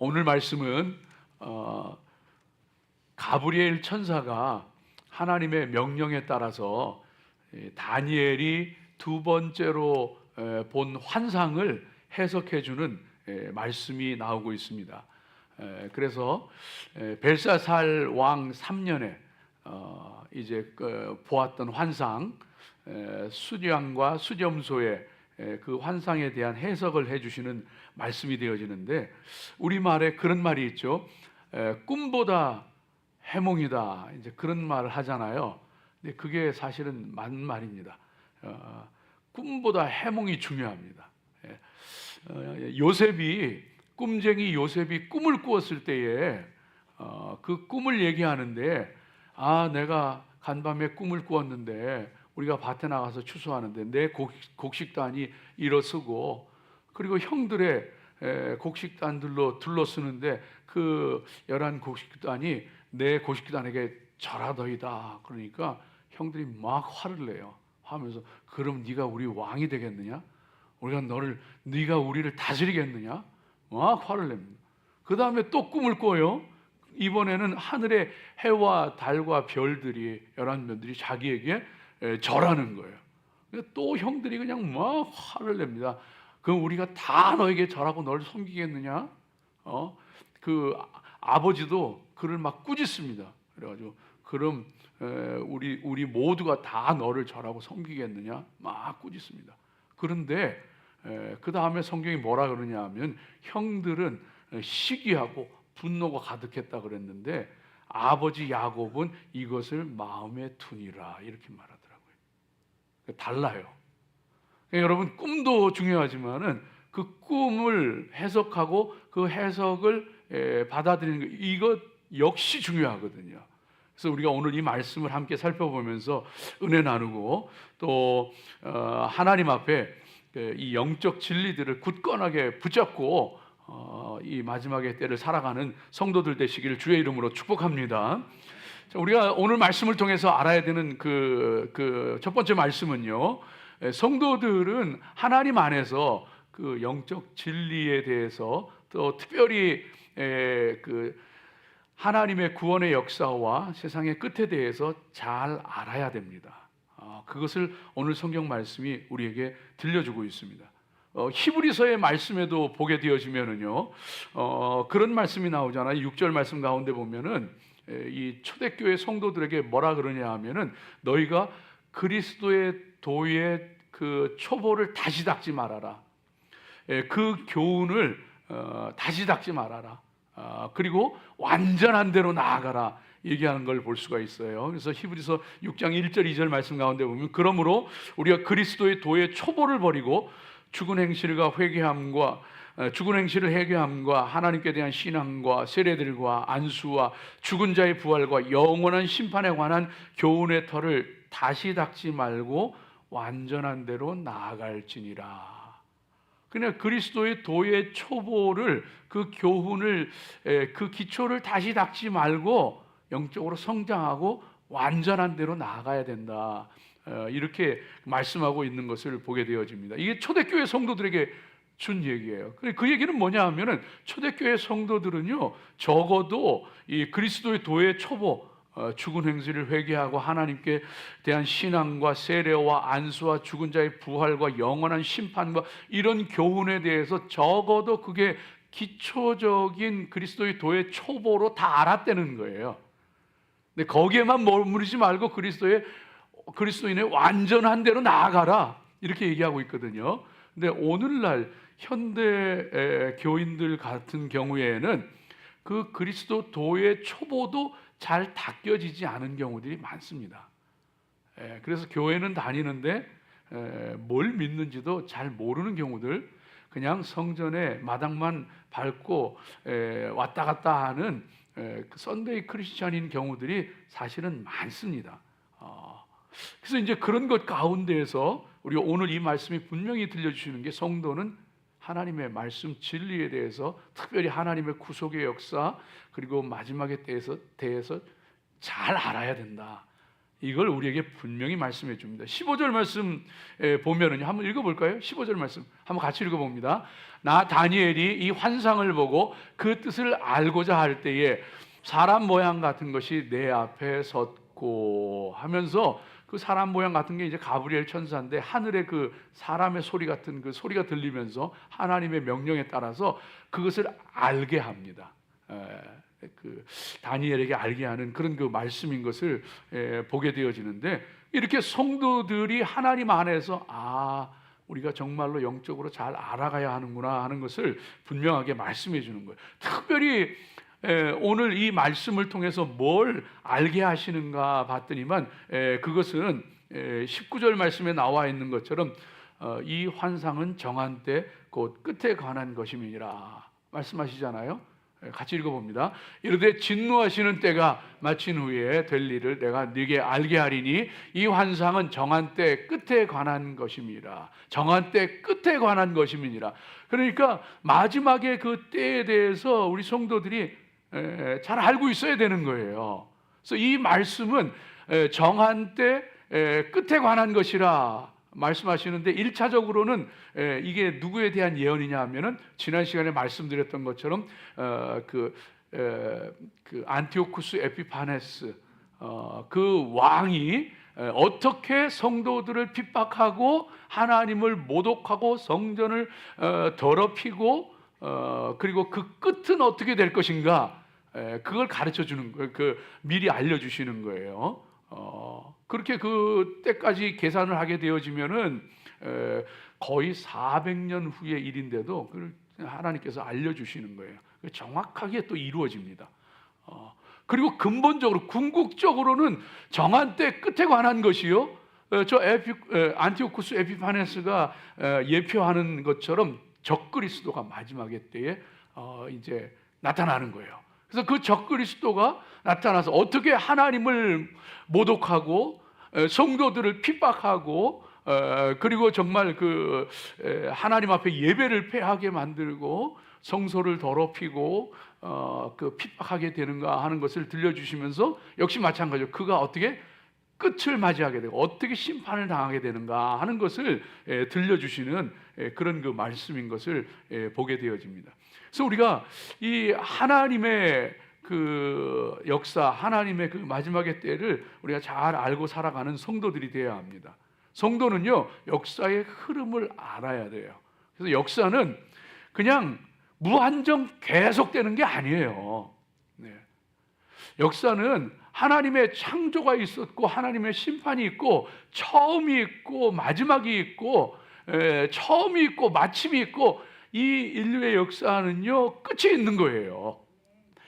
오늘 말씀은 가브리엘 천사가 하나님의 명령에 따라서 다니엘이 두 번째로 본 환상을 해석해 주는 말씀이 나오고 있습니다. 그래서 벨사살 왕 3년에 이제 보았던 환상, 수령과 수렴소의 그 환상에 대한 해석을 해주시는 말씀이 되어지는데, 우리말에 그런 말이 있죠. 꿈보다 해몽이다, 이제 그런 말을 하잖아요. 근데 그게 사실은 맞는 말입니다. 꿈보다 해몽이 중요합니다. 요셉이, 꿈쟁이 요셉이 꿈을 꾸었을 때에 그 꿈을 얘기하는데, 내가 간밤에 꿈을 꾸었는데 우리가 밭에 나가서 추수하는데 내 곡식단이 일어서고, 그리고 형들의 곡식단들로 둘러쓰는데 그 11 곡식단이 내 곡식단에게 절하더이다. 그러니까 형들이 막 화를 내요. 하면서, 그럼 네가 우리 왕이 되겠느냐? 네가 우리를 다스리겠느냐? 막 화를 냅니다. 그 다음에 또 꿈을 꿔요. 이번에는 하늘의 해와 달과 별들이, 11별들이 자기에게 절하는 거예요. 또 형들이 그냥 막 화를 냅니다. 그럼 우리가 다 너에게 절하고 너를 섬기겠느냐? 그 아버지도 그를 막 꾸짖습니다. 그래가지고, 그럼 우리 모두가 다 너를 절하고 섬기겠느냐? 막 꾸짖습니다. 그런데 그 다음에 성경이 뭐라 그러냐 하면, 형들은 시기하고 분노가 가득했다 그랬는데 아버지 야곱은 이것을 마음에 두니라, 이렇게 말하더라고요. 달라요. 여러분, 꿈도 중요하지만은 그 꿈을 해석하고 그 해석을 받아들이는 것, 이것 역시 중요하거든요. 그래서 우리가 오늘 이 말씀을 함께 살펴보면서 은혜 나누고, 또 하나님 앞에 이 영적 진리들을 굳건하게 붙잡고 이 마지막의 때를 살아가는 성도들 되시기를 주의 이름으로 축복합니다. 자, 우리가 오늘 말씀을 통해서 알아야 되는 그 첫 번째 말씀은요, 성도들은 하나님 안에서 그 영적 진리에 대해서, 또 특별히 그 하나님의 구원의 역사와 세상의 끝에 대해서 잘 알아야 됩니다. 그것을 오늘 성경 말씀이 우리에게 들려주고 있습니다. 히브리서의 말씀에도 보게 되어지면은요, 그런 말씀이 나오잖아요. 6절 말씀 가운데 보면은 이 초대교회 성도들에게 뭐라 그러냐 하면은, 너희가 그리스도의 도의 그 초보를 다시 닦지 말아라. 그 교훈을 다시 닦지 말아라. 그리고 완전한 대로 나아가라, 얘기하는 걸 볼 수가 있어요. 그래서 히브리서 6장 1절 2절 말씀 가운데 보면, 그러므로 우리가 그리스도의 도의 초보를 버리고 죽은 행실을 회개함과 하나님께 대한 신앙과 세례들과 안수와 죽은 자의 부활과 영원한 심판에 관한 교훈의 터를 다시 닦지 말고 완전한 대로 나아갈지니라. 그냥 그리스도의 도의 초보를, 그 교훈을, 그 기초를 다시 닦지 말고 영적으로 성장하고 완전한 대로 나아가야 된다, 이렇게 말씀하고 있는 것을 보게 되어집니다. 이게 초대교회 성도들에게 준 얘기예요. 그 얘기는 뭐냐 하면은, 초대교회 성도들은요, 적어도 이 그리스도의 도의 초보, 죽은 행실을 회개하고 하나님께 대한 신앙과 세례와 안수와 죽은 자의 부활과 영원한 심판과 이런 교훈에 대해서 적어도 그게 기초적인 그리스도의 도의 초보로 다 알았다는 거예요. 근데 거기에만 머무르지 말고 그리스도인의 완전한 대로 나아가라, 이렇게 얘기하고 있거든요. 근데 오늘날 현대 교인들 같은 경우에는 그 그리스도 도의 초보도 잘 닦여지지 않은 경우들이 많습니다. 그래서 교회는 다니는데 뭘 믿는지도 잘 모르는 경우들, 그냥 성전에 마당만 밟고 왔다 갔다 하는 썬데이 크리스찬인 경우들이 사실은 많습니다. 그래서 이제 그런 것 가운데에서 우리가 오늘 이 말씀이 분명히 들려주시는 게, 성도는 하나님의 말씀 진리에 대해서, 특별히 하나님의 구속의 역사, 그리고 마지막에 대해서 잘 알아야 된다, 이걸 우리에게 분명히 말씀해 줍니다. 15절 말씀 보면은 한번 읽어볼까요? 15절 말씀 한번 같이 읽어봅니다. 나 다니엘이 이 환상을 보고 그 뜻을 알고자 할 때에 사람 모양 같은 것이 내 앞에 섰고 하면서, 그 사람 모양 같은 게 이제 가브리엘 천사인데, 하늘에 그 사람의 소리 같은 그 소리가 들리면서 하나님의 명령에 따라서 그것을 알게 합니다. 그 다니엘에게 알게 하는 그런 그 말씀인 것을 보게 되어지는데, 이렇게 성도들이 하나님 안에서 우리가 정말로 영적으로 잘 알아가야 하는구나 하는 것을 분명하게 말씀해 주는 거예요. 특별히 오늘 이 말씀을 통해서 뭘 알게 하시는가 봤더니만, 그것은 19절 말씀에 나와 있는 것처럼 이 환상은 정한 때 곧 끝에 관한 것임이니라 말씀하시잖아요. 같이 읽어봅니다. 이르되 진노하시는 때가 마친 후에 될 일을 내가 네게 알게 하리니 이 환상은 정한 때 끝에 관한 것임이라. 정한 때 끝에 관한 것임이니라. 그러니까 마지막에 그 때에 대해서 우리 성도들이 잘 알고 있어야 되는 거예요. 그래서 이 말씀은 정한 때 끝에 관한 것이라 말씀하시는데, 1차적으로는 이게 누구에 대한 예언이냐 하면은 지난 시간에 말씀드렸던 것처럼 그 안티오쿠스 에피파네스 그 왕이 어떻게 성도들을 핍박하고 하나님을 모독하고 성전을 더럽히고 그리고 그 끝은 어떻게 될 것인가, 그걸 가르쳐 주는 거예요. 미리 알려주시는 거예요. 그렇게 그 때까지 계산을 하게 되어지면은 거의 400년 후의 일인데도 그걸 하나님께서 알려주시는 거예요. 정확하게 또 이루어집니다. 그리고 근본적으로 궁극적으로는 정한 때 끝에 관한 것이요, 안티오쿠스 에피파네스가 예표하는 것처럼 적그리스도가 마지막의 때에 이제 나타나는 거예요. 그래서 그 적그리스도가 나타나서 어떻게 하나님을 모독하고 성도들을 핍박하고 그리고 정말 하나님 앞에 예배를 패하게 만들고 성소를 더럽히고 그 핍박하게 되는가 하는 것을 들려주시면서, 역시 마찬가지로 그가 어떻게 끝을 맞이하게 되고 어떻게 심판을 당하게 되는가 하는 것을 들려주시는 그런 그 말씀인 것을 보게 되어집니다. 그래서 우리가 이 하나님의 그 역사, 하나님의 그 마지막의 때를 우리가 잘 알고 살아가는 성도들이 되어야 합니다. 성도는요, 역사의 흐름을 알아야 돼요. 그래서 역사는 그냥 무한정 계속되는 게 아니에요. 역사는 하나님의 창조가 있었고 하나님의 심판이 있고 처음이 있고 마지막이 있고 처음이 있고 마침이 있고, 이 인류의 역사는요 끝이 있는 거예요.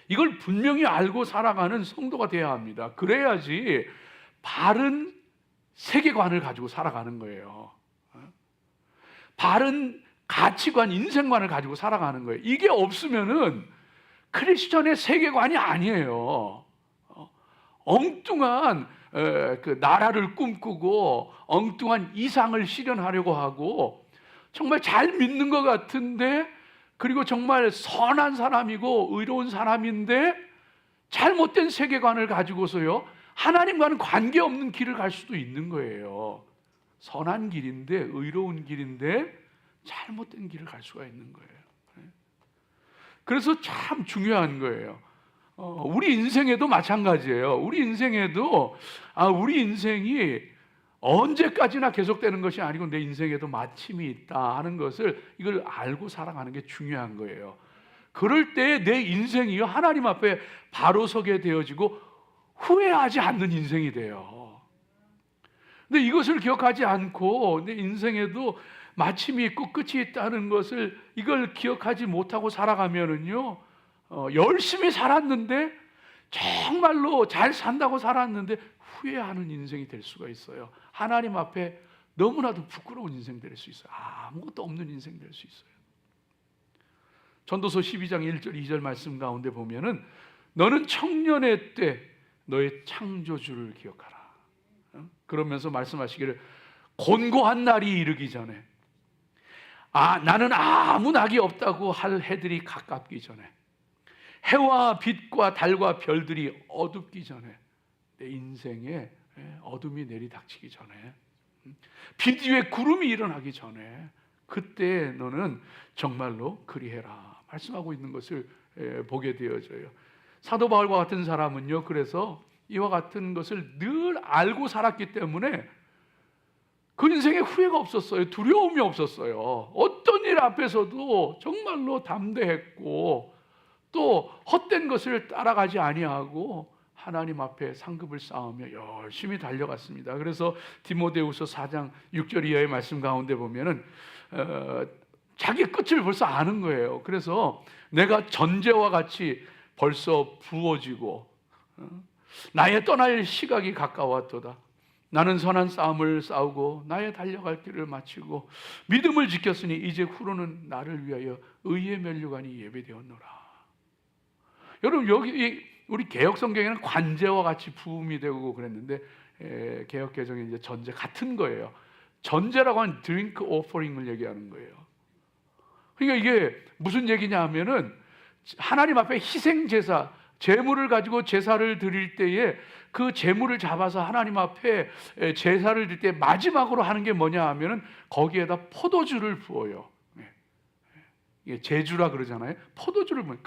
이걸 분명히 알고 살아가는 성도가 되어야 합니다. 그래야지 바른 세계관을 가지고 살아가는 거예요. 바른 가치관, 인생관을 가지고 살아가는 거예요. 이게 없으면은 크리스천의 세계관이 아니에요. 엉뚱한 그 나라를 꿈꾸고 엉뚱한 이상을 실현하려고 하고, 정말 잘 믿는 것 같은데, 그리고 정말 선한 사람이고 의로운 사람인데 잘못된 세계관을 가지고서요 하나님과는 관계없는 길을 갈 수도 있는 거예요. 선한 길인데, 의로운 길인데 잘못된 길을 갈 수가 있는 거예요. 그래서 참 중요한 거예요. 우리 인생에도 마찬가지예요. 우리 인생에도 우리 인생이 언제까지나 계속되는 것이 아니고 내 인생에도 마침이 있다 하는 것을, 이걸 알고 살아가는 게 중요한 거예요. 그럴 때 내 인생이요 하나님 앞에 바로 서게 되어지고 후회하지 않는 인생이 돼요. 근데 이것을 기억하지 않고 내 인생에도 마침이 있고 끝이 있다는 것을, 이걸 기억하지 못하고 살아가면은요 열심히 살았는데, 정말로 잘 산다고 살았는데 후회하는 인생이 될 수가 있어요. 하나님 앞에 너무나도 부끄러운 인생 될 수 있어요. 아무것도 없는 인생 될 수 있어요. 전도서 12장 1절 2절 말씀 가운데 보면은, 너는 청년의 때 너의 창조주를 기억하라. 그러면서 말씀하시기를, 곤고한 날이 이르기 전에, 나는 아무 낙이 없다고 할 해들이 가깝기 전에, 해와 빛과 달과 별들이 어둡기 전에 내 인생에 어둠이 내리닥치기 전에, 빛 위에 구름이 일어나기 전에 그때 너는 정말로 그리해라 말씀하고 있는 것을 보게 되어져요. 사도 바울과 같은 사람은요, 그래서 이와 같은 것을 늘 알고 살았기 때문에 그 인생에 후회가 없었어요. 두려움이 없었어요. 어떤 일 앞에서도 정말로 담대했고 또 헛된 것을 따라가지 아니하고 하나님 앞에 상급을 쌓으며 열심히 달려갔습니다. 그래서 디모데후서 4장 6절 이하의 말씀 가운데 보면은 자기 끝을 벌써 아는 거예요. 그래서 내가 전제와 같이 벌써 부어지고 나의 떠날 시각이 가까웠도다. 나는 선한 싸움을 싸우고 나의 달려갈 길을 마치고 믿음을 지켰으니 이제 후로는 나를 위하여 의의 면류관이 예배되었노라. 여러분, 여기 우리 개혁 성경에는 관제와 같이 부음이 되고 그랬는데 개혁 개정에 이제 전제 같은 거예요. 전제라고 하는 드링크 오퍼링을 얘기하는 거예요. 그러니까 이게 무슨 얘기냐 하면은 하나님 앞에 희생 제사, 제물을 가지고 제사를 드릴 때에 그 제물을 잡아서 하나님 앞에 제사를 드릴 때 마지막으로 하는 게 뭐냐 하면은 거기에다 포도주를 부어요. 이게 제주라 그러잖아요. 포도주를 부어요.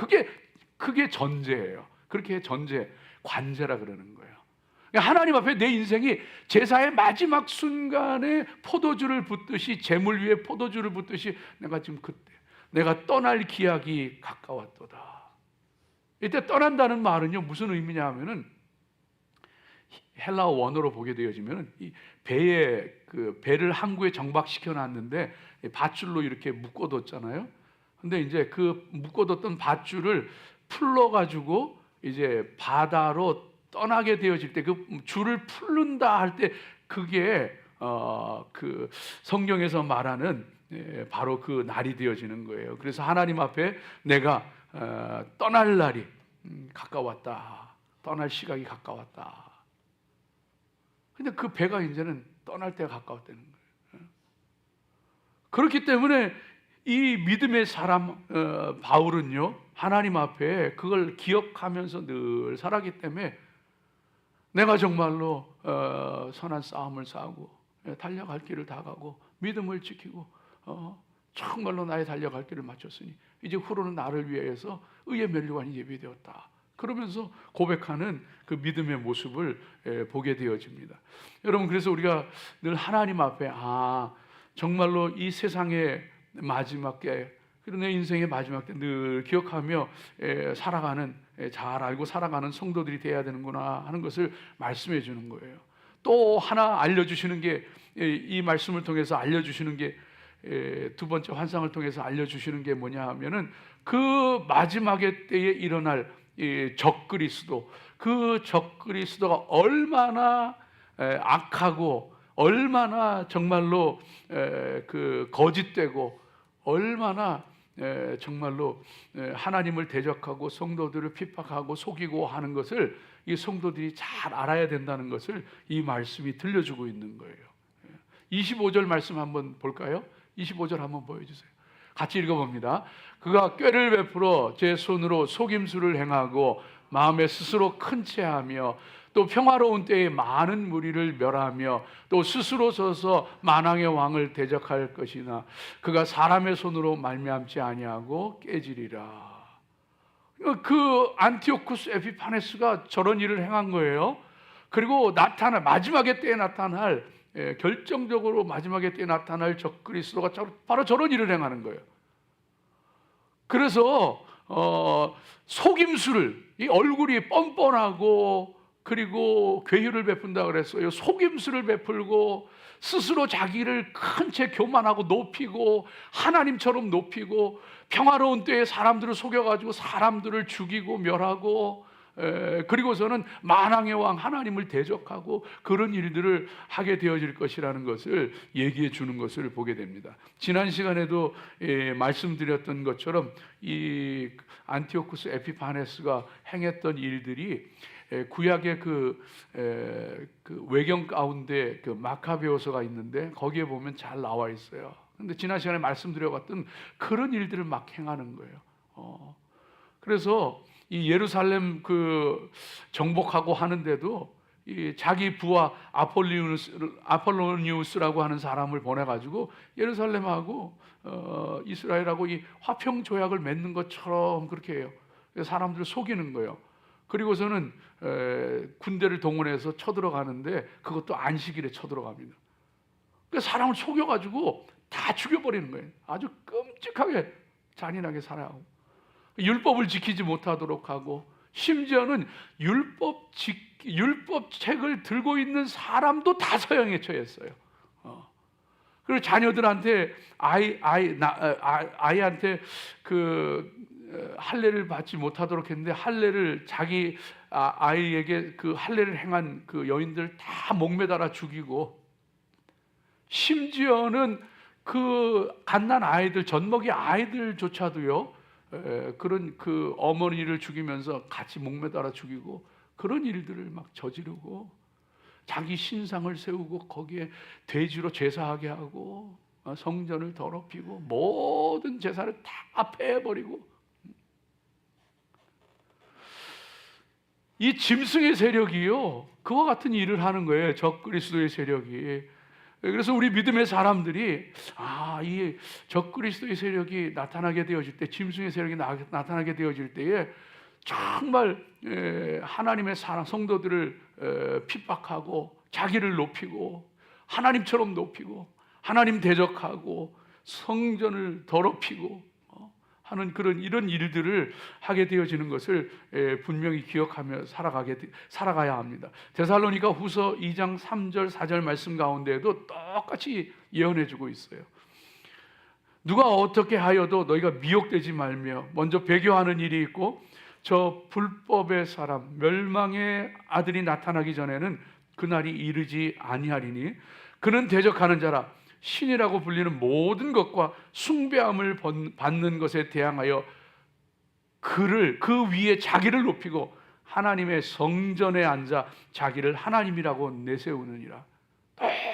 그게 전제예요. 그렇게 전제, 관제라 그러는 거예요. 하나님 앞에 내 인생이 제사의 마지막 순간에 포도주를 붓듯이, 제물 위에 포도주를 붓듯이 내가 지금 그때 내가 떠날 기약이 가까웠도다. 이때 떠난다는 말은요, 무슨 의미냐 하면은 헬라어 원어로 보게 되어지면은 이 배를 항구에 정박시켜 놨는데 밧줄로 이렇게 묶어뒀잖아요. 근데 이제 그 묶어뒀던 밧줄을 풀러가지고 이제 바다로 떠나게 되어질 때 그 줄을 풀는다 할 때 그게 그 성경에서 말하는 바로 그 날이 되어지는 거예요. 그래서 하나님 앞에 내가 떠날 날이 가까웠다. 떠날 시각이 가까웠다. 근데 그 배가 이제는 떠날 때가 가까웠다는 거예요. 그렇기 때문에 이 믿음의 사람 바울은요, 하나님 앞에 그걸 기억하면서 늘 살았기 때문에 내가 정말로 선한 싸움을 싸우고 달려갈 길을 다 가고 믿음을 지키고 정말로 나의 달려갈 길을 마쳤으니 이제 후로는 나를 위해서 의의 면류관이 예비되었다. 그러면서 고백하는 그 믿음의 모습을 보게 되어집니다. 여러분, 그래서 우리가 늘 하나님 앞에 정말로 이 세상의 마지막 때, 그리고 내 인생의 마지막 때 늘 기억하며 살아가는, 잘 알고 살아가는 성도들이 되어야 되는구나 하는 것을 말씀해 주는 거예요. 또 하나 알려주시는 게, 이 말씀을 통해서 알려주시는 게, 두 번째 환상을 통해서 알려주시는 게 뭐냐 하면은 그 마지막의 때에 일어날 적그리스도, 그 적그리스도가 얼마나 악하고 얼마나 정말로 그 거짓되고 얼마나 정말로 하나님을 대적하고 성도들을 핍박하고 속이고 하는 것을 이 성도들이 잘 알아야 된다는 것을 이 말씀이 들려주고 있는 거예요. 25절 말씀 한번 볼까요? 25절 한번 보여주세요. 같이 읽어봅니다. 그가 꾀를 베풀어 제 손으로 속임수를 행하고 마음에 스스로 큰 채하며 또 평화로운 때에 많은 무리를 멸하며 또 스스로 서서 만왕의 왕을 대적할 것이나 그가 사람의 손으로 말미암지 아니하고 깨지리라. 그 안티오쿠스 에피파네스가 저런 일을 행한 거예요. 그리고 마지막의 때에 나타날, 결정적으로 마지막의 때에 나타날 적그리스도가 바로 저런 일을 행하는 거예요. 그래서 속임수를, 이 얼굴이 뻔뻔하고 그리고 괴유를 베푼다 그랬어요. 속임수를 베풀고 스스로 자기를 큰 채 교만하고 높이고 하나님처럼 높이고 평화로운 때에 사람들을 속여가지고 사람들을 죽이고 멸하고 그리고서는 만왕의 왕 하나님을 대적하고 그런 일들을 하게 되어질 것이라는 것을 얘기해 주는 것을 보게 됩니다. 지난 시간에도 말씀드렸던 것처럼 이 안티오쿠스 에피파네스가 행했던 일들이 구약의 그 외경 가운데 그 마카베오서가 있는데 거기에 보면 잘 나와 있어요. 근데 지난 시간에 말씀드려봤던 그런 일들을 막 행하는 거예요. 그래서 이 예루살렘 그 정복하고 하는데도 이 자기 부하 아폴로니우스라고 하는 사람을 보내가지고 예루살렘하고 이스라엘하고 이 화평 조약을 맺는 것처럼 그렇게 해요. 사람들을 속이는 거예요. 그리고서는 군대를 동원해서 쳐들어가는데 그것도 안식일에 쳐들어갑니다. 그러니까 사람을 속여가지고 다 죽여버리는 거예요. 아주 끔찍하게 잔인하게 살아가고 율법을 지키지 못하도록 하고, 심지어는 율법책을 들고 있는 사람도 다 서형에 처했어요. 그리고 자녀들한테 아이한테 그 할례를 받지 못하도록 했는데 할례를 자기 아이에게 그 할례를 행한 그 여인들 다 목매달아 죽이고, 심지어는 그 갓난 아이들, 젖먹이 아이들조차도요, 그런 그 어머니를 죽이면서 같이 목매달아 죽이고, 그런 일들을 막 저지르고, 자기 신상을 세우고 거기에 돼지로 제사하게 하고, 성전을 더럽히고 모든 제사를 다 폐해버리고, 이 짐승의 세력이요, 그와 같은 일을 하는 거예요. 적그리스도의 세력이. 그래서 우리 믿음의 사람들이 이 적그리스도의 세력이 나타나게 되어질 때, 짐승의 세력이 나타나게 되어질 때에 정말 하나님의 사랑 성도들을 핍박하고 자기를 높이고 하나님처럼 높이고 하나님 대적하고 성전을 더럽히고 하는 이런 일들을 하게 되어지는 것을 분명히 기억하며 살아가야 합니다. 데살로니가 후서 2장 3절 4절 말씀 가운데에도 똑같이 예언해주고 있어요. 누가 어떻게 하여도 너희가 미혹되지 말며 먼저 배교하는 일이 있고 저 불법의 사람 멸망의 아들이 나타나기 전에는 그날이 이르지 아니하리니 그는 대적하는 자라 신이라고 불리는 모든 것과 숭배함을 받는 것에 대항하여 그 위에 자기를 높이고 하나님의 성전에 앉아 자기를 하나님이라고 내세우느니라.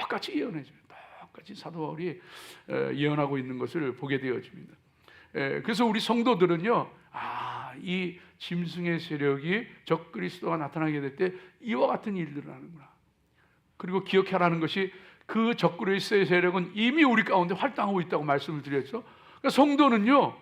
똑같이 예언해줘요. 똑같이 사도 바울이 예언하고 있는 것을 보게 되어집니다. 그래서 우리 성도들은요, 이 짐승의 세력이 적그리스도가 나타나게 될 때 이와 같은 일들을 하는구나. 그리고 기억하라는 것이 그 적그리스도의 세력은 이미 우리 가운데 활동하고 있다고 말씀을 드렸죠. 그러니까 성도는요,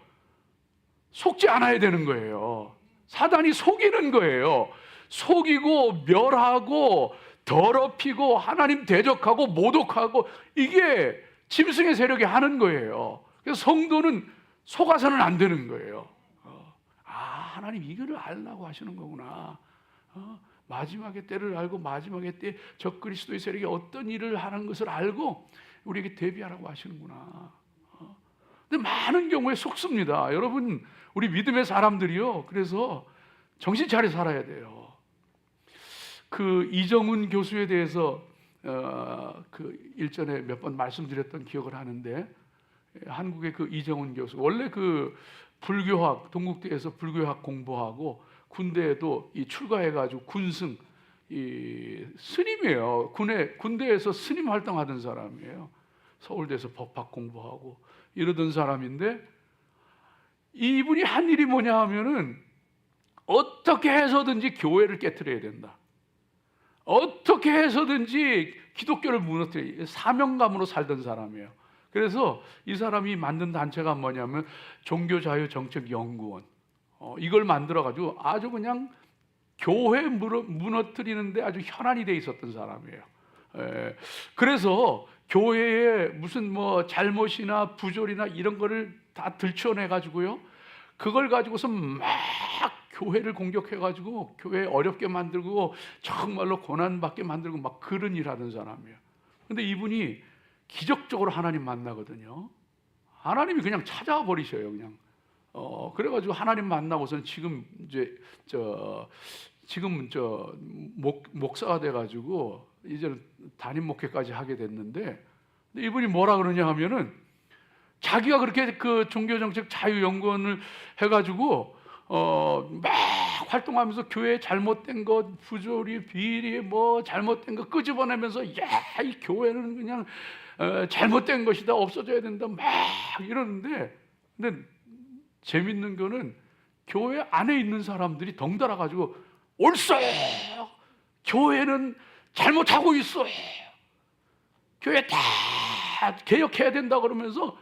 속지 않아야 되는 거예요. 사단이 속이는 거예요. 속이고 멸하고 더럽히고 하나님 대적하고 모독하고, 이게 짐승의 세력이 하는 거예요. 그래서 성도는 속아서는 안 되는 거예요. 하나님 이거를 알라고 하시는 거구나. 마지막의 때를 알고 마지막의 때 적그리스도의 세력이 어떤 일을 하는 것을 알고 우리에게 대비하라고 하시는구나. 근데 많은 경우에 속습니다. 여러분, 우리 믿음의 사람들이요, 그래서 정신 차려 살아야 돼요. 그 이정훈 교수에 대해서 그 일전에 몇 번 말씀드렸던 기억을 하는데, 한국의 그 이정훈 교수, 원래 그 불교학, 동국대에서 불교학 공부하고 군대에도 출가해가지고 군승 스님이에요. 군대에서 스님 활동하던 사람이에요. 서울대에서 법학 공부하고 이러던 사람인데, 이분이 한 일이 뭐냐 하면은 어떻게 해서든지 교회를 깨트려야 된다. 어떻게 해서든지 기독교를 무너뜨려, 사명감으로 살던 사람이에요. 그래서 이 사람이 만든 단체가 뭐냐면 종교자유정책연구원, 이걸 만들어가지고 아주 그냥 교회 무너뜨리는데 아주 현안이 돼 있었던 사람이에요. 그래서 교회에 무슨 잘못이나 부조리나 이런 거를 다 들춰내가지고요, 그걸 가지고서 막 교회를 공격해가지고 교회 어렵게 만들고 정말로 고난받게 만들고 막 그런 일 하던 사람이에요. 근데 이분이 기적적으로 하나님 만나거든요. 하나님이 그냥 찾아와 버리셔요, 그냥. 그래가지고 하나님 만나고서는 지금은 목사가 돼가지고 이제는 담임 목회까지 하게 됐는데, 근데 이분이 뭐라 그러냐 하면은 자기가 그렇게 그 종교정책 자유연구원을 해가지고 막 활동하면서 교회 잘못된 것, 부조리, 비리, 잘못된 거 끄집어내면서 이 교회는 그냥 잘못된 것이다, 없어져야 된다, 막 이러는데, 근데 재밌는 거는 교회 안에 있는 사람들이 덩달아 가지고 옳소, 교회는 잘못하고 있어. 교회 다 개혁해야 된다 그러면서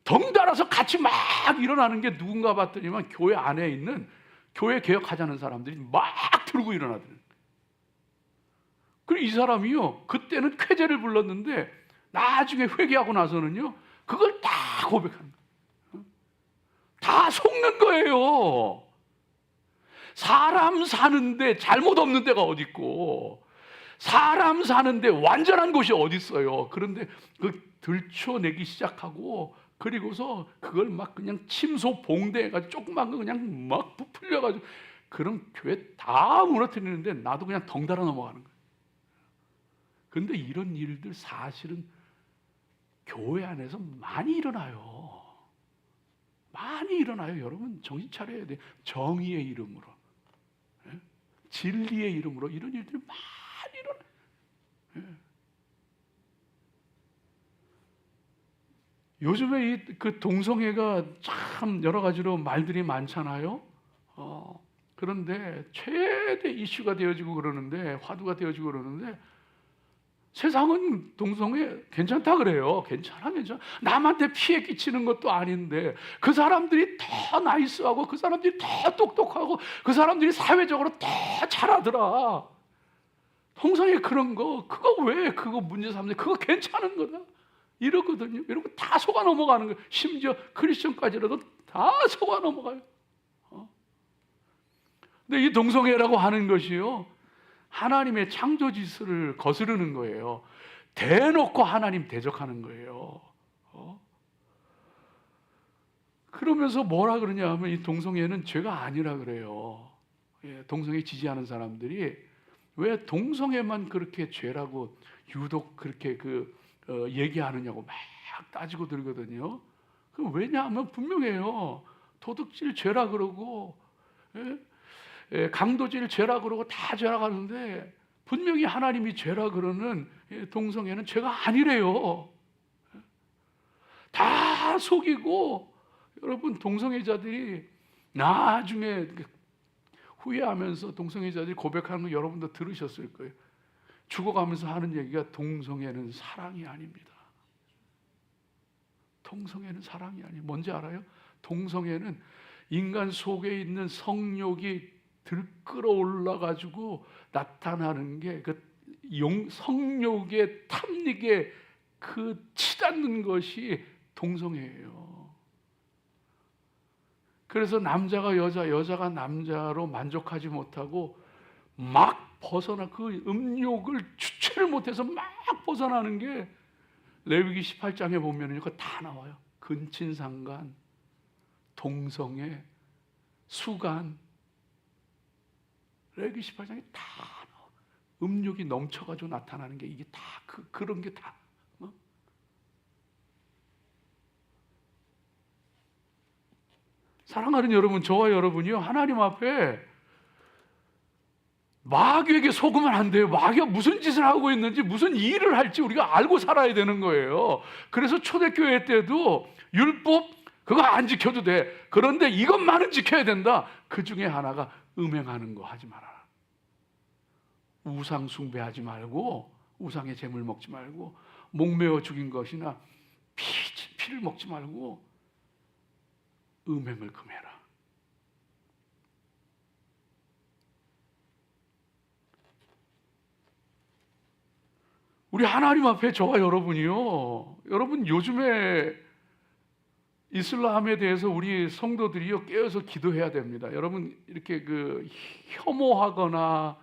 덩달아서 같이 막 일어나는 게 누군가 봤더니만 교회 안에 있는 교회 개혁하자는 사람들이 막 들고 일어나더라고요. 그리고 이 사람이요, 그때는 쾌제를 불렀는데 나중에 회개하고 나서는요, 그걸 다 고백하는 거예요. 다 속는 거예요. 사람 사는데 잘못 없는 데가 어디 있고, 사람 사는데 완전한 곳이 어디 있어요. 그런데 그 들춰내기 시작하고, 그리고서 그걸 막 그냥 침소 봉대해가지고 조그만 거 그냥 막 부풀려가지고, 그럼 교회 다 무너뜨리는데 나도 그냥 덩달아 넘어가는 거예요. 그런데 이런 일들 사실은 교회 안에서 많이 일어나요. 많이 일어나요. 여러분 정신 차려야 돼요. 정의의 이름으로, 진리의 이름으로 이런 일들이 많이 일어나요. 요즘에 그 동성애가 참 여러 가지로 말들이 많잖아요. 그런데 최대 이슈가 되어지고 그러는데, 화두가 되어지고 그러는데, 세상은 동성애 괜찮다 그래요. 괜찮아. 남한테 피해 끼치는 것도 아닌데, 그 사람들이 더 나이스하고, 그 사람들이 더 똑똑하고, 그 사람들이 사회적으로 더 잘하더라. 동성애 그런 거, 그거 왜 그거 문제 삼는, 그거 괜찮은 거다 이러거든요. 이러고 다 속아 넘어가는 거예요. 심지어 크리스천까지라도 다 속아 넘어가요. 근데 이 동성애라고 하는 것이요, 하나님의 창조 질서를 거스르는 거예요. 대놓고 하나님 대적하는 거예요. 그러면서 뭐라 그러냐 하면, 이 동성애는 죄가 아니라 그래요. 동성애 지지하는 사람들이 왜 동성애만 그렇게 죄라고 유독 그렇게 얘기하느냐고 막 따지고 들거든요. 왜냐하면 분명해요. 도둑질 죄라 그러고, 강도질 죄라 그러고 다 죄라 하는데, 분명히 하나님이 죄라 그러는 동성애는 죄가 아니래요. 다 속이고, 여러분 동성애자들이 나중에 후회하면서 동성애자들이 고백하는 거 여러분도 들으셨을 거예요. 죽어가면서 하는 얘기가 동성애는 사랑이 아닙니다. 동성애는 사랑이 아니에요. 뭔지 알아요? 동성애는 인간 속에 있는 성욕이 들끓어 올라가지고 나타나는 게 그 성욕의 탐닉에 치닫는 것이 동성애예요. 그래서 남자가 여자, 여자가 남자로 만족하지 못하고 막 벗어나, 그 음욕을 주체를 못해서 막 벗어나는 게 레위기 18장에 보면 이거 다 나와요. 근친상간, 동성애, 수간, 레위기 18장에 다 나와. 음욕이 넘쳐가지고 나타나는 게 이게 다 그런 게 다. 사랑하는 여러분, 저와 여러분이요, 하나님 앞에 마귀에게 속으면 안 돼요. 마귀가 무슨 짓을 하고 있는지, 무슨 일을 할지 우리가 알고 살아야 되는 거예요. 그래서 초대교회 때도 율법 그거 안 지켜도 돼. 그런데 이것만은 지켜야 된다. 그 중에 하나가 음행하는 거 하지 마라. 우상 숭배하지 말고, 우상의 재물 먹지 말고, 목매어 죽인 것이나 피를 먹지 말고 음행을 금해라. 우리 하나님 앞에 저와 여러분이요, 여러분 요즘에 이슬람에 대해서 우리 성도들이요 깨어서 기도해야 됩니다. 여러분 이렇게 혐오하거나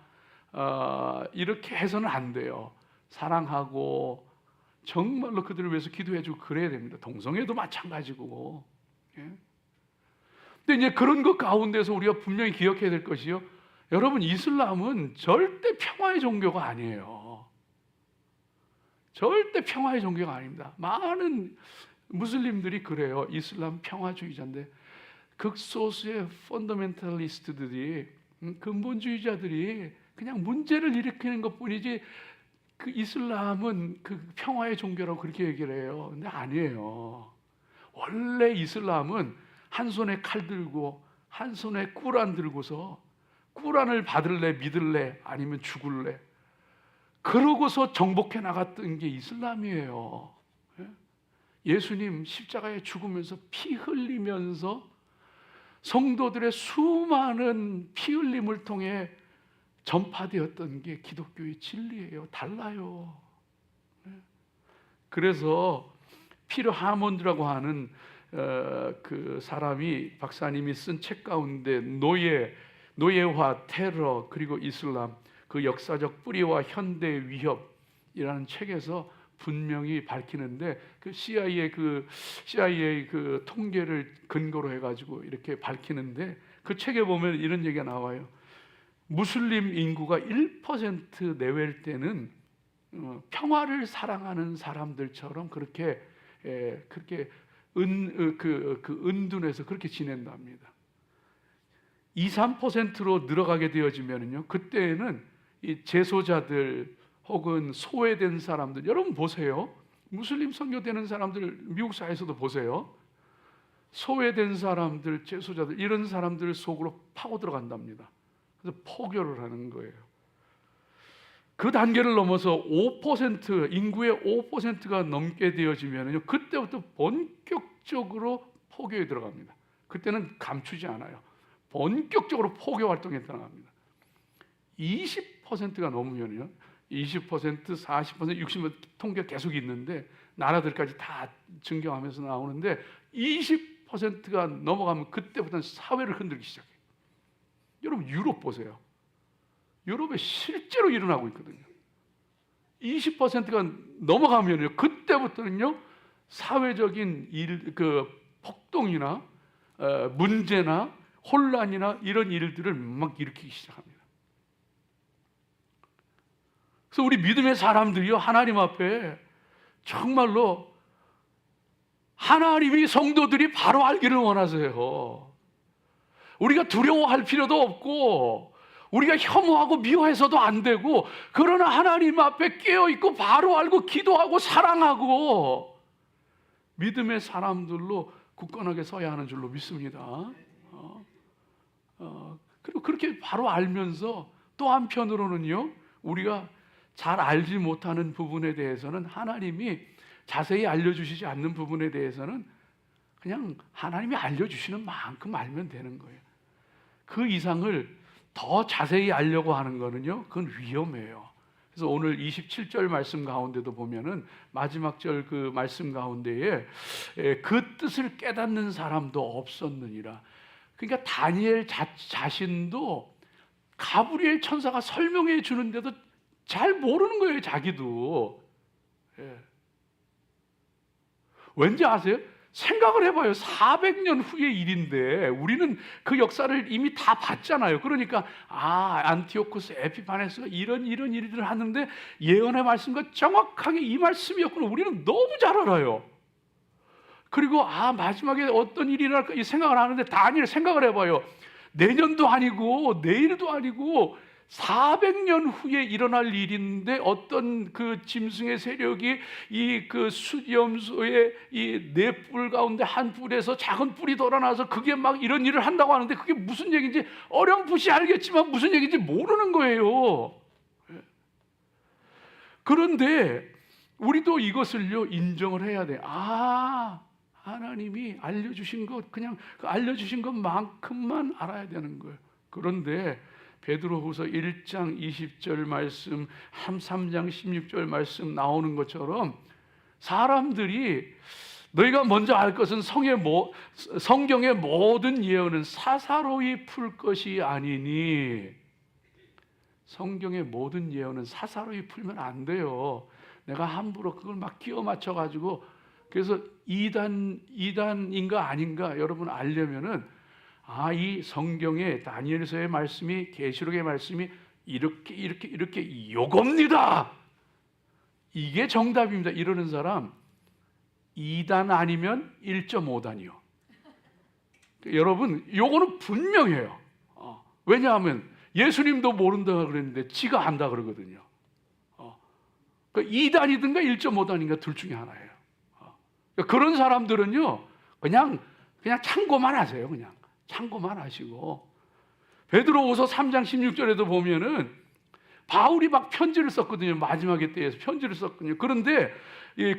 이렇게 해서는 안 돼요. 사랑하고 정말로 그들을 위해서 기도해주고 그래야 됩니다. 동성애도 마찬가지고. 근데 이제 그런 것 가운데서 우리가 분명히 기억해야 될 것이요, 여러분 이슬람은 절대 평화의 종교가 아니에요. 절대 평화의 종교가 아닙니다. 많은 무슬림들이 그래요. 이슬람 평화주의자인데, 극소수의 펀더멘탈리스트들이, 근본주의자들이 그냥 문제를 일으키는 것뿐이지, 그 이슬람은 그 평화의 종교라고 그렇게 얘기를 해요. 근데 아니에요. 원래 이슬람은 한 손에 칼 들고 한 손에 꿀안 들고서 꾸란을 받을래, 믿을래, 아니면 죽을래. 그러고서 정복해 나갔던 게 이슬람이에요. 예수님 십자가에 죽으면서 피 흘리면서 성도들의 수많은 피 흘림을 통해 전파되었던 게 기독교의 진리예요. 달라요. 그래서 피르 하몬드라고 하는 그 사람이, 박사님이 쓴 책 가운데 노예화, 테러, 그리고 이슬람, 그 역사적 뿌리와 현대 위협이라는 책에서 분명히 밝히는데, 그 CIA 그 통계를 근거로 해가지고 이렇게 밝히는데, 그 책에 보면 이런 얘기가 나와요. 무슬림 인구가 1% 내외일 때는 평화를 사랑하는 사람들처럼 그렇게 은둔해서 그렇게 지낸답니다. 2, 3%로 늘어가게 되어지면요, 그때는 이 재소자들 혹은 소외된 사람들, 여러분 보세요. 무슬림 선교되는 사람들 미국 사회에서도 보세요. 소외된 사람들, 재소자들, 이런 사람들 속으로 파고 들어간답니다. 그래서 포교를 하는 거예요. 그 단계를 넘어서 5%, 인구의 5%가 넘게 되어지면요, 그때부터 본격적으로 포교에 들어갑니다. 그때는 감추지 않아요. 본격적으로 포교 활동에 들어갑니다. 20%가 넘으면요, 20%, 40%, 60% 통계 계속 있는데 나라들까지 다 증명하면서 나오는데, 20%가 넘어가면 그때부터는 사회를 흔들기 시작해요. 여러분 유럽 보세요. 유럽에 실제로 일어나고 있거든요. 20%가 넘어가면요, 그때부터는요, 사회적인 폭동이나 문제나 혼란이나 이런 일들을 막 일으키기 시작합니다. 그래서 우리 믿음의 사람들이요, 하나님 앞에 정말로 하나님이 성도들이 바로 알기를 원하세요. 우리가 두려워할 필요도 없고, 우리가 혐오하고 미워해서도 안 되고, 그러나 하나님 앞에 깨어있고 바로 알고 기도하고 사랑하고 믿음의 사람들로 굳건하게 서야 하는 줄로 믿습니다. 그리고 그렇게 바로 알면서 또 한편으로는요, 우리가 잘 알지 못하는 부분에 대해서는, 하나님이 자세히 알려주시지 않는 부분에 대해서는 그냥 하나님이 알려주시는 만큼 알면 되는 거예요. 그 이상을 더 자세히 알려고 하는 거는요, 그건 위험해요. 그래서 오늘 27절 말씀 가운데도 보면은 마지막 절 그 말씀 가운데에 그 뜻을 깨닫는 사람도 없었느니라. 그러니까 다니엘 자신도 가브리엘 천사가 설명해 주는데도 잘 모르는 거예요, 자기도. 왠지 아세요? 생각을 해봐요. 400년 후의 일인데 우리는 그 역사를 이미 다 봤잖아요. 그러니까 안티오쿠스 에피파네스가 이런 일들을 하는데 예언의 말씀과 정확하게 이 말씀이었구나, 우리는 너무 잘 알아요. 그리고 마지막에 어떤 일이 일어날까 이 생각을 하는데, 다니엘 생각을 해봐요. 내년도 아니고 내일도 아니고 400년 후에 일어날 일인데, 어떤 그 짐승의 세력이 이 그 수염소의 이 네 뿔 가운데 한 뿔에서 작은 뿔이 돋아나서 그게 막 이런 일을 한다고 하는데, 그게 무슨 얘기인지 어렴풋이 알겠지만 무슨 얘기인지 모르는 거예요. 그런데 우리도 이것을요, 인정을 해야 돼. 하나님이 알려주신 것, 그냥 그 알려주신 것만큼만 알아야 되는 거예요. 그런데 베드로후서 1장 20절 말씀, 3장 16절 말씀 나오는 것처럼, 사람들이 너희가 먼저 알 것은 성경의 모든 예언은 사사로이 풀 것이 아니니. 성경의 모든 예언은 사사로이 풀면 안 돼요. 내가 함부로 그걸 막 끼워 맞춰 가지고, 그래서 이단인가 아닌가 여러분 알려면은, 이 성경의 다니엘서의 말씀이, 계시록의 말씀이 이렇게 요겁니다, 이게 정답입니다, 이러는 사람 2단 아니면 1.5단이요. 여러분 요거는 분명해요. 왜냐하면 예수님도 모른다 그랬는데 지가 안다 그러거든요. 그러니까 2단이든가 1.5단인가 둘 중에 하나예요. 그런 사람들은요, 그냥 참고만 하세요. 그냥 참고만 하시고, 베드로후서 3장 16절에도 보면은 바울이 막 편지를 썼거든요. 마지막에 때에서 편지를 썼거든요. 그런데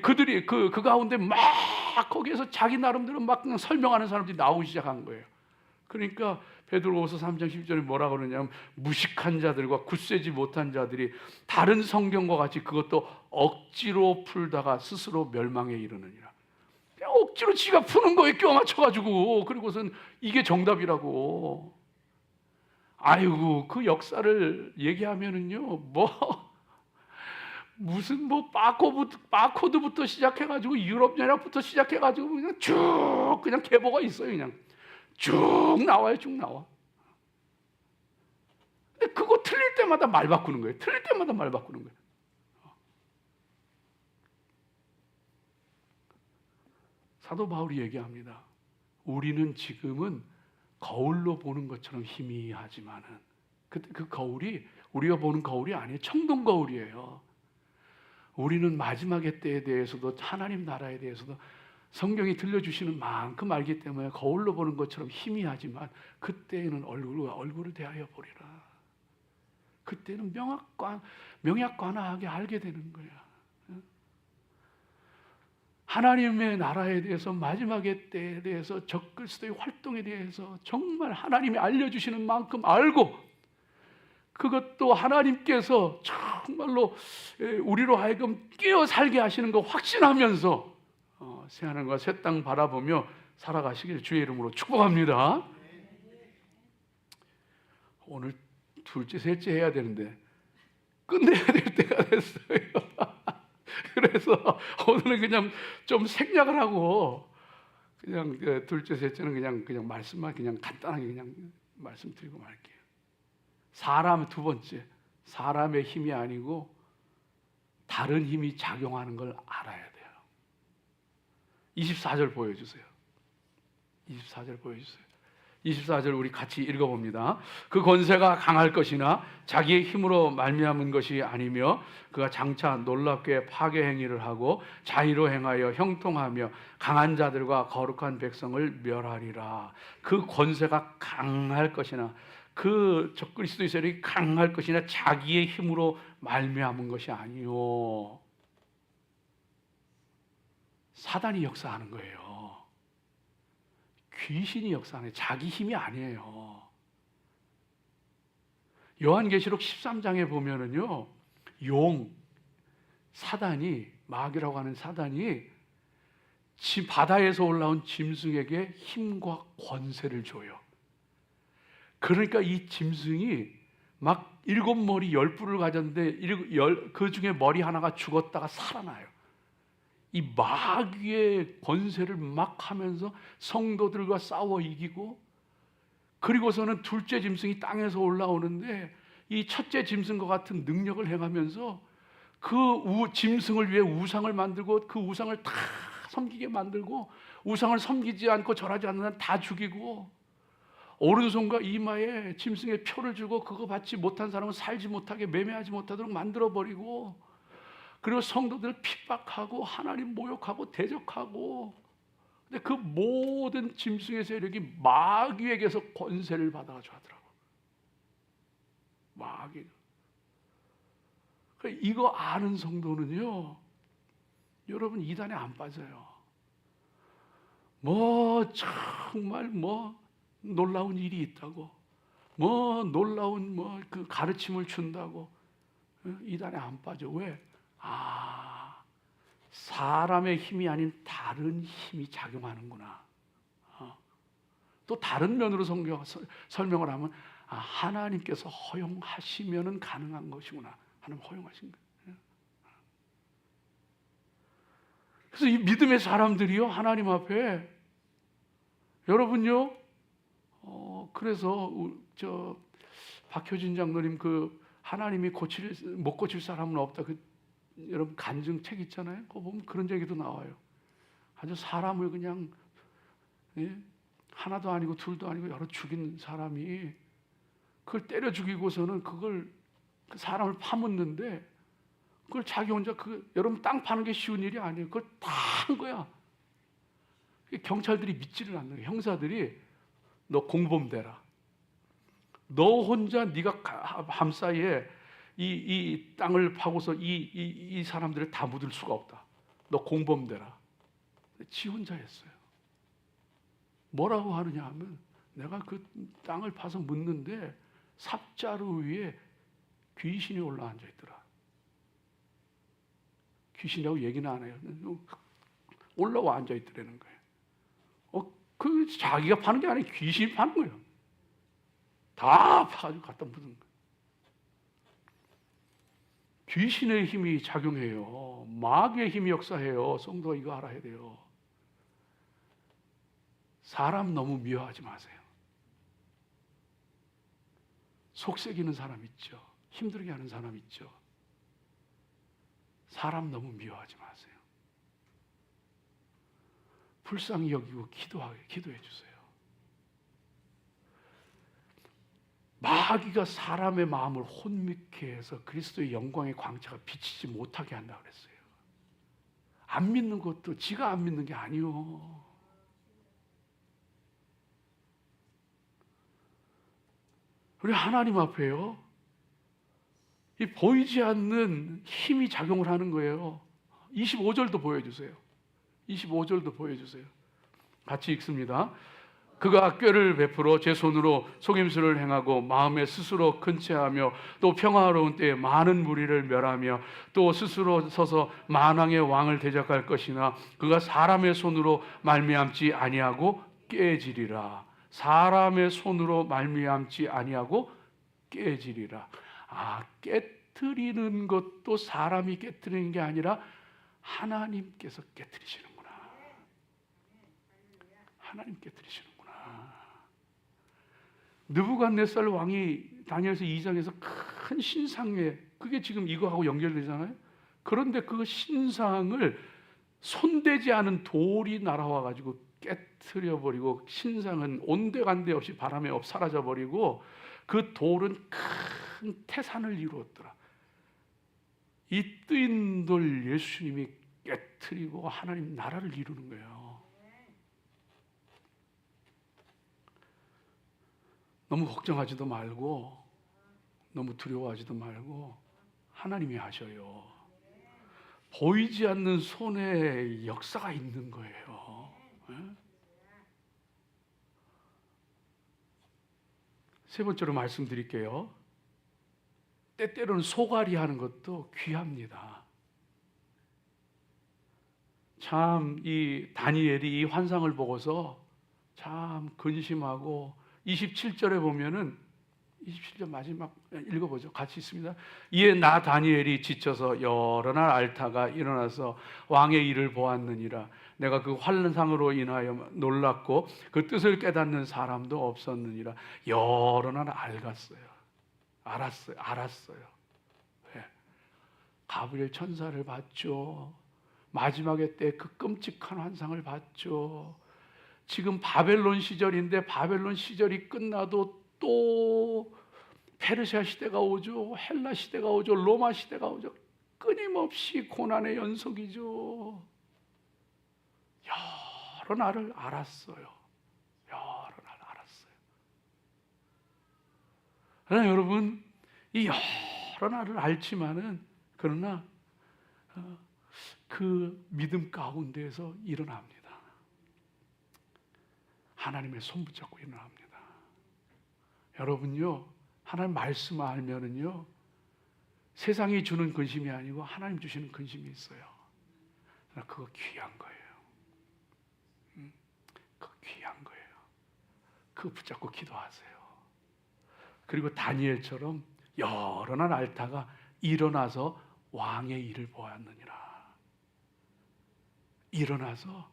그들이 그 가운데 막 거기에서 자기 나름대로 막 그냥 설명하는 사람들이 나오기 시작한 거예요. 그러니까 베드로후서 3장 10절에 뭐라고 그러냐면 무식한 자들과 굳세지 못한 자들이 다른 성경과 같이 그것도 억지로 풀다가 스스로 멸망에 이르느니라. 그냥 억지로 지가 푸는 거에 껴 맞춰가지고 그리고선 이게 정답이라고. 아이고 그 역사를 얘기하면은요 무슨 바코드부터 시작해가지고 유럽 연합부터 시작해가지고 그냥 쭉 그냥 계보가 있어요. 그냥 쭉 나와요. 쭉 나와. 근데 그거 틀릴 때마다 말 바꾸는 거예요. 틀릴 때마다 말 바꾸는 거예요. 사도 바울이 얘기합니다. 우리는 지금은 거울로 보는 것처럼 희미하지만은 그때 그 거울이 우리가 보는 거울이 아니에요. 청동 거울이에요. 우리는 마지막의 때에 대해서도 하나님 나라에 대해서도 성경이 들려주시는 만큼 알기 때문에 거울로 보는 것처럼 희미하지만 그때에는 얼굴과 얼굴을 대하여 보리라. 그때는 명약관하게 알게 되는 거야. 하나님의 나라에 대해서 마지막의 때에 대해서 적그리스도의 활동에 대해서 정말 하나님이 알려주시는 만큼 알고 그것도 하나님께서 정말로 우리로 하여금 끼어 살게 하시는 거 확신하면서 새하늘과 새 땅 바라보며 살아가시길 주의 이름으로 축복합니다. 오늘 둘째 셋째 해야 되는데 끝내야 될 때가 됐어요. 그래서 오늘은 그냥 좀 생략을 하고 그냥 둘째 셋째는 그냥 말씀만 그냥 간단하게 그냥 말씀드리고 말게요. 사람 두 번째 사람의 힘이 아니고 다른 힘이 작용하는 걸 알아야 돼요. 24절 보여주세요. 24절 보여주세요. 24절 우리 같이 읽어봅니다. 그 권세가 강할 것이나 자기의 힘으로 말미암은 것이 아니며 그가 장차 놀랍게 파괴 행위를 하고 자의로 행하여 형통하며 강한 자들과 거룩한 백성을 멸하리라. 그 권세가 강할 것이나 그 적그리스도의 세력이 강할 것이나 자기의 힘으로 말미암은 것이 아니요 사단이 역사하는 거예요. 귀신이 역사하는 자기 힘이 아니에요. 요한계시록 13장에 보면은요 사단이 마귀라고 하는 사단이 바다에서 올라온 짐승에게 힘과 권세를 줘요. 그러니까 이 짐승이 막 7머리 10뿔을 가졌는데 그 중에 머리 하나가 죽었다가 살아나요. 이 마귀의 권세를 막 하면서 성도들과 싸워 이기고 그리고서는 둘째 짐승이 땅에서 올라오는데 이 첫째 짐승과 같은 능력을 행하면서 그 짐승을 위해 우상을 만들고 그 우상을 다 섬기게 만들고 우상을 섬기지 않고 절하지 않는 한 다 죽이고 오른손과 이마에 짐승의 표를 주고 그거 받지 못한 사람은 살지 못하게 매매하지 못하도록 만들어버리고 그리고 성도들을 핍박하고 하나님 모욕하고 대적하고 근데 그 모든 짐승의 세력이 마귀에게서 권세를 받아가지고 하더라고. 마귀. 이거 아는 성도는요 여러분 이단에 안 빠져요. 정말 놀라운 일이 있다고 놀라운 그 가르침을 준다고 이단에 안 빠져. 왜? 사람의 힘이 아닌 다른 힘이 작용하는구나. 또 다른 면으로 설명을 하면 하나님께서 허용하시면은 가능한 것이구나. 하나님 허용하신 거예요. 그래서 이 믿음의 사람들이요 하나님 앞에 여러분요 그래서 저 박효진 장로님 그 하나님이 못 고칠 사람은 없다. 여러분 간증책 있잖아요. 그거 보면 그런 얘기도 나와요. 아주 사람을 그냥 하나도 아니고 둘도 아니고 여러 죽인 사람이 그걸 때려 죽이고서는 그걸 그 사람을 파묻는데 그걸 자기 혼자 여러분 땅 파는 게 쉬운 일이 아니에요. 그걸 다 한 거야. 경찰들이 믿지를 않는 거예요. 형사들이 너 공범 되라. 너 혼자 네가 밤사이에 이 땅을 파고서 이 사람들을 다 묻을 수가 없다. 너 공범되라. 지 혼자 했어요. 뭐라고 하느냐 하면 내가 그 땅을 파서 묻는데 삽자루 위에 귀신이 올라앉아 있더라. 귀신이라고 얘기는 안 해요. 올라와 앉아 있더라는 거예요. 그 자기가 파는 게 아니라 귀신이 파는 거예요. 다 파가지고 갖다 묻은 거예요. 귀신의 힘이 작용해요. 마귀의 힘이 역사해요. 성도가 이거 알아야 돼요. 사람 너무 미워하지 마세요. 속삭이는 사람 있죠. 힘들게 하는 사람 있죠. 사람 너무 미워하지 마세요. 불쌍히 여기고 기도해 주세요. 마귀가 사람의 마음을 혼미케 해서 그리스도의 영광의 광채가 비치지 못하게 한다 그랬어요. 안 믿는 것도 지가 안 믿는 게 아니요. 우리 하나님 앞에요, 이 보이지 않는 힘이 작용을 하는 거예요. 25절도 보여주세요. 25절도 보여주세요. 같이 읽습니다. 그가 꾀를 베풀어 제 손으로 속임수를 행하고 마음에 스스로 근체하며 또 평화로운 때에 많은 무리를 멸하며 또 스스로 서서 만왕의 왕을 대적할 것이나 그가 사람의 손으로 말미암지 아니하고 깨지리라. 사람의 손으로 말미암지 아니하고 깨지리라. 깨트리는 것도 사람이 깨트리는 게 아니라 하나님께서 깨트리시는구나. 하나님 깨트리시는구나. 느부갓네살 왕이 다니엘서 2장에서 큰 신상에, 그게 지금 이거하고 연결되잖아요. 그런데 그 신상을 손대지 않은 돌이 날아와 가지고 깨트려 버리고 신상은 온데간데 없이 바람에 사라져 버리고 그 돌은 큰 태산을 이루었더라. 이 뜨인 돌 예수님이 깨트리고 하나님 나라를 이루는 거예요. 너무 걱정하지도 말고 너무 두려워하지도 말고 하나님이 하셔요. 보이지 않는 손에 역사가 있는 거예요. 세 번째로 말씀드릴게요. 때때로는 소갈이 하는 것도 귀합니다. 참 이 다니엘이 이 환상을 보고서 참 근심하고 27절에 보면은 27절 마지막 읽어보죠. 같이 있습니다. 이에 나 다니엘이 지쳐서 여러 날 앓다가 일어나서 왕의 일을 보았느니라. 내가 그 환상으로 인하여 놀랐고 그 뜻을 깨닫는 사람도 없었느니라. 여러 날 알았어요. 네. 가브리엘 천사를 봤죠. 마지막에 때 그 끔찍한 환상을 봤죠. 지금 바벨론 시절인데 바벨론 시절이 끝나도 또 페르시아 시대가 오죠. 헬라 시대가 오죠. 로마 시대가 오죠. 끊임없이 고난의 연속이죠. 여러 날을 알았어요. 그러나 여러분, 이 여러 날을 알지만은 그러나 그 믿음 가운데에서 일어납니다. 하나님의 손 붙잡고 일어납니다. 여러분요, 하나님 말씀 알면은요, 세상이 주는 근심이 아니고 하나님 주시는 근심이 있어요. 그거 귀한 거예요. 그거 귀한 거예요. 그거 붙잡고 기도하세요. 그리고 다니엘처럼 여러 날 앓다가 일어나서 왕의 일을 보았느니라. 일어나서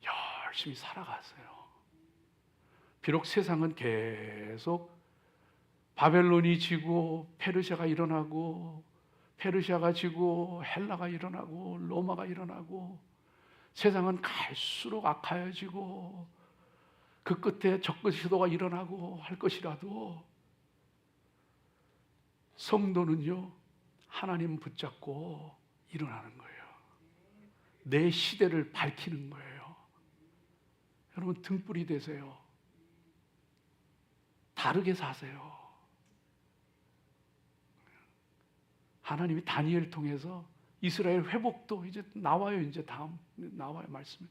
열심히 살아갔어요. 비록 세상은 계속 바벨론이 지고 페르시아가 일어나고 페르시아가 지고 헬라가 일어나고 로마가 일어나고 세상은 갈수록 악하여지고 그 끝에 적그 시도가 일어나고 할 것이라도 성도는요, 하나님 붙잡고 일어나는 거예요. 내 시대를 밝히는 거예요. 여러분 등불이 되세요. 다 다르게 사세요. 하나님이 다니엘을 통해서 이스라엘 회복도 이제 나와요. 이제 다음 나와요 말씀에.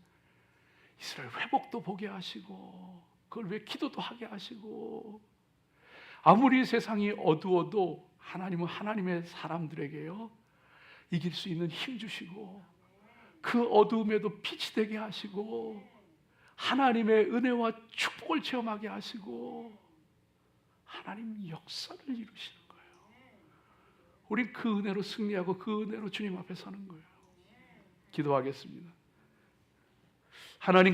이스라엘 회복도 보게 하시고 그걸 위해 기도도 하게 하시고, 아무리 세상이 어두워도 하나님은 하나님의 사람들에게요 이길 수 있는 힘 주시고 그 어두움에도 빛이 되게 하시고 하나님의 은혜와 축복을 체험하게 하시고 하나님 역사를 이루시는 거예요. 우린 그 은혜로 승리하고 그 은혜로 주님 앞에 서는 거예요. 기도하겠습니다. 하나님